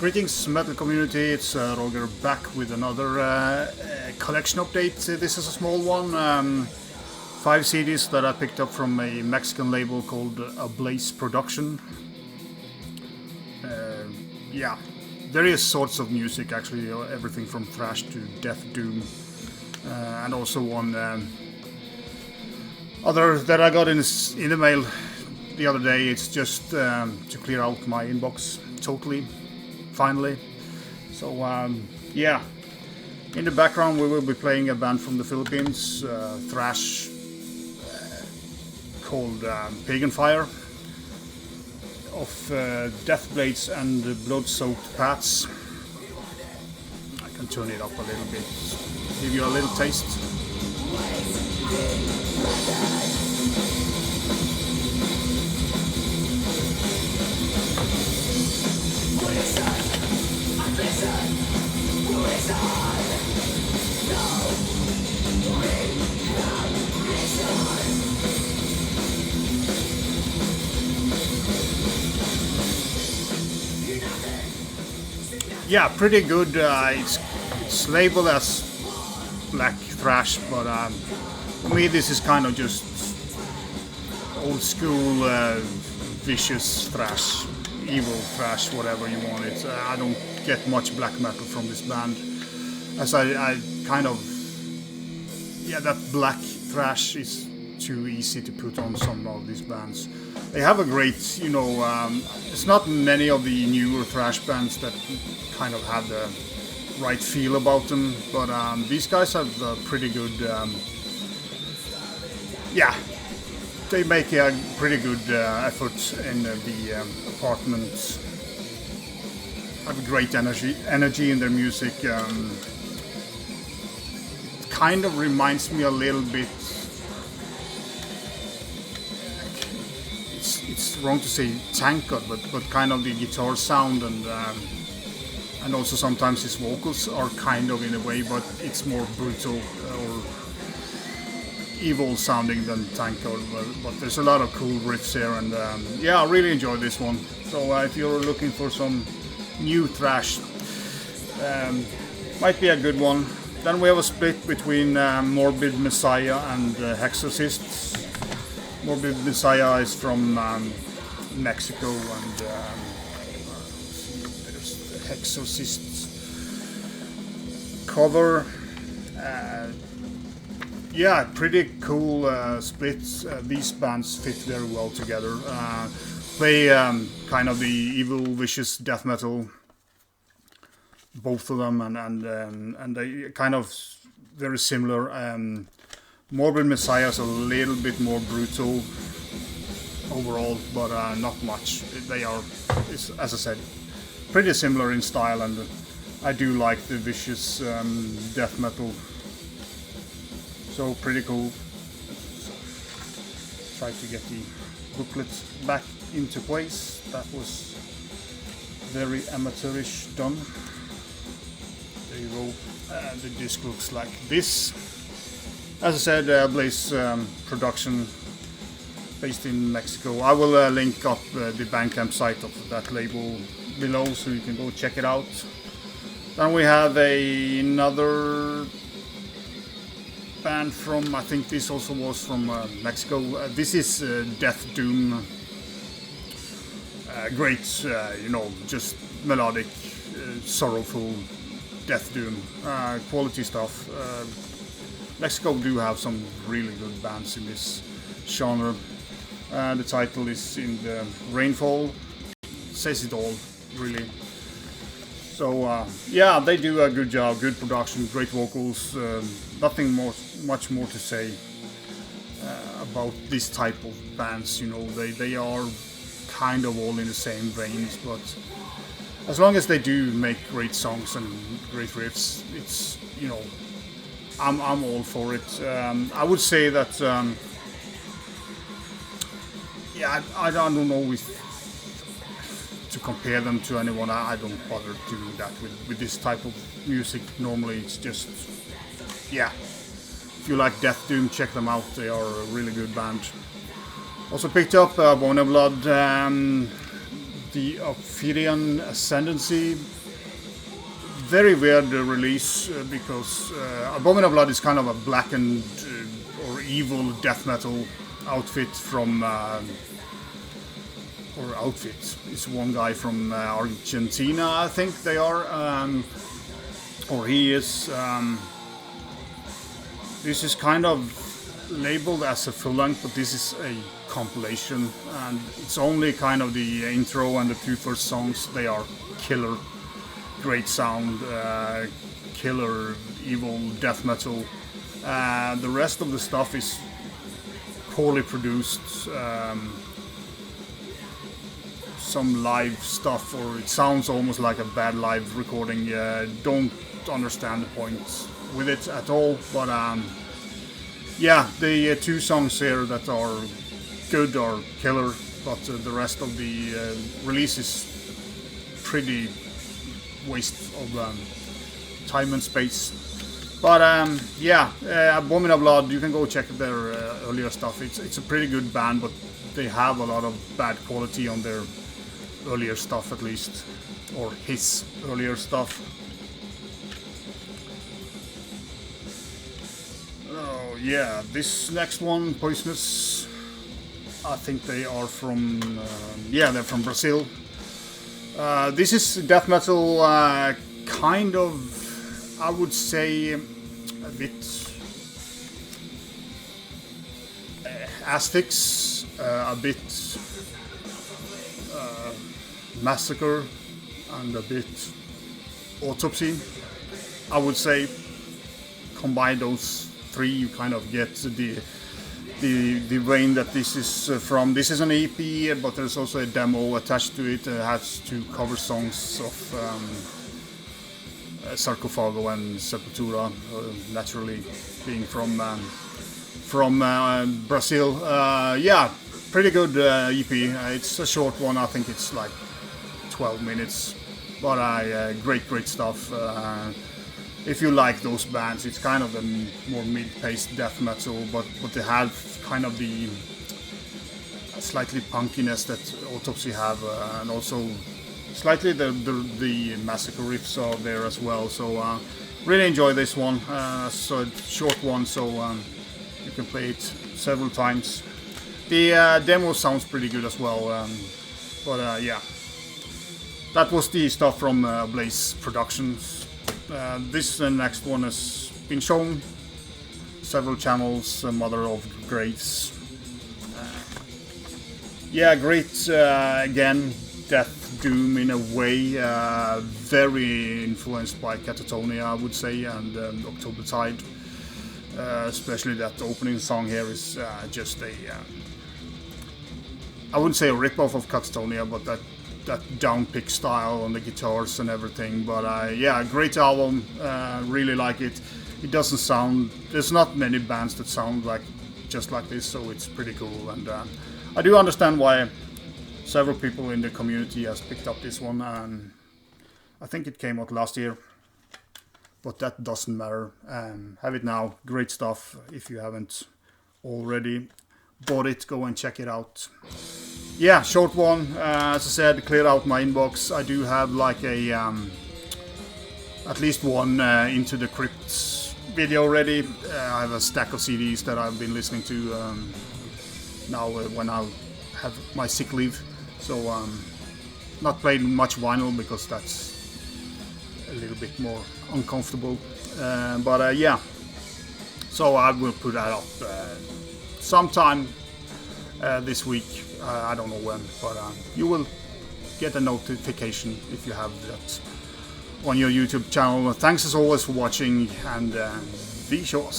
Greetings metal community, it's Roger back with another collection update. This is a small one, 5 CDs that I picked up from a Mexican label called Ablaze Production. Yeah, various sorts of music actually, everything from thrash to death doom, and also one other that I got in the mail the other day. It's just to clear out my inbox totally. Finally. So yeah, in the background we will be playing a band from the Philippines, thrash, called Pagan of Deathblades and Bloodsoaked Pats. I can turn it up a little bit, give you a little taste. Yeah, pretty good. It's labeled as black thrash, but for me this is kind of just old school vicious thrash, evil thrash, whatever you want it. I don't get much black metal from this band, as I kind of, yeah, that black thrash is too easy to put on some of these bands. They have a great, you know, it's not many of the newer thrash bands that kind of have the right feel about them, but these guys have a pretty good, yeah, they make a pretty good effort in the apartment. Have a great energy in their music. It kind of reminds me a little bit. It's wrong to say tankard, but kind of the guitar sound and also sometimes his vocals are kind of in a way, but it's more brutal or evil sounding than tankard. But there's a lot of cool riffs here, and yeah, I really enjoyed this one. So if you're looking for some new thrash, might be a good one. Then we have a split between Morbid Messiah and Hexorcist. Morbid Messiah is from Mexico, and there's the Hexorcist cover. Yeah, pretty cool splits. These bands fit very well together. Play kind of the evil, vicious death metal, both of them, and they kind of very similar. Morbid Messiah is a little bit more brutal overall, but not much. They are, as I said, pretty similar in style, and I do like the vicious death metal. So pretty cool. Try to get the booklet back into place. That was very amateurish done. There you go. The disc looks like this. As I said, Ablaze Production, based in Mexico. I will link up the Bandcamp site of that label below, so you can go check it out. Then we have another band from, I think this also was from Mexico. This is Death Doom. Great, you know, just melodic, sorrowful Death Doom. Quality stuff. Mexico do have some really good bands in this genre. The title is in the Rainfall. Says it all, really. So yeah, they do a good job, good production, great vocals. Nothing much more to say about this type of bands. You know, they are kind of all in the same range, but as long as they do make great songs and great riffs, it's, you know, I'm all for it. I would say that, yeah, I don't know if to compare them to anyone. I don't bother doing that with this type of music. Normally it's just, yeah, if you like Death Doom, check them out. They are a really good band. Also picked up Abominablood, the Ophidian Ascendency. Very weird release because Abominablood is kind of a blackened or evil death metal outfit from or outfit. It's one guy from Argentina, I think they are, or he is. This is kind of labeled as a full length, but this is a compilation, and it's only kind of the intro and the two first songs. They are killer, great sound, killer evil death metal. The rest of the stuff is poorly produced. Some live stuff, or it sounds almost like a bad live recording. Don't understand the point with it at all, but yeah, the two songs here that are good are killer, but the rest of the release is pretty waste of time and space. But yeah, Abominablood, you can go check their earlier stuff. It's a pretty good band, but they have a lot of bad quality on their earlier stuff, at least, or his earlier stuff. Oh yeah, this next one, Poisonous, I think they are from yeah, they're from Brazil. This is death metal, kind of, I would say, a bit Aztecs, a bit Massacre, and a bit Autopsy. I would say combine those three, you kind of get the vein that this is from. This is an EP, but there's also a demo attached to it. It has two cover songs of Sarcophago and Sepultura, naturally being from Brazil. Yeah, pretty good EP. It's a short one. I think it's like 12 minutes, but great stuff. If you like those bands, it's kind of a more mid-paced death metal, but they have kind of the slightly punkiness that Autopsy have, and also slightly the Massacre riffs are there as well. So really enjoy this one. So short one, so you can play it several times. The demo sounds pretty good as well, but yeah, that was the stuff from Ablaze Productions. This next one has been shown several channels, Mother of Graves. Yeah, great, again, death doom in a way, very influenced by Catatonia, I would say, and October Tide. Especially that opening song here is just a, I wouldn't say a rip-off of Catatonia, but that down-pick style on the guitars and everything. But yeah, great album, really like it. It doesn't sound, there's not many bands that sound like just like this, so it's pretty cool. And I do understand why several people in the community has picked up this one. I think it came out last year, but that doesn't matter. Have it now, great stuff. If you haven't already bought it, go and check it out. Yeah, short one. As I said, cleared out my inbox. I do have like a at least one Into the Crypt video ready. I have a stack of CDs that I've been listening to now when I have my sick leave. So not played much vinyl because that's a little bit more uncomfortable. But yeah, so I will put that up sometime this week. I don't know when, but you will get a notification if you have that on your YouTube channel. Thanks as always for watching, and be sure.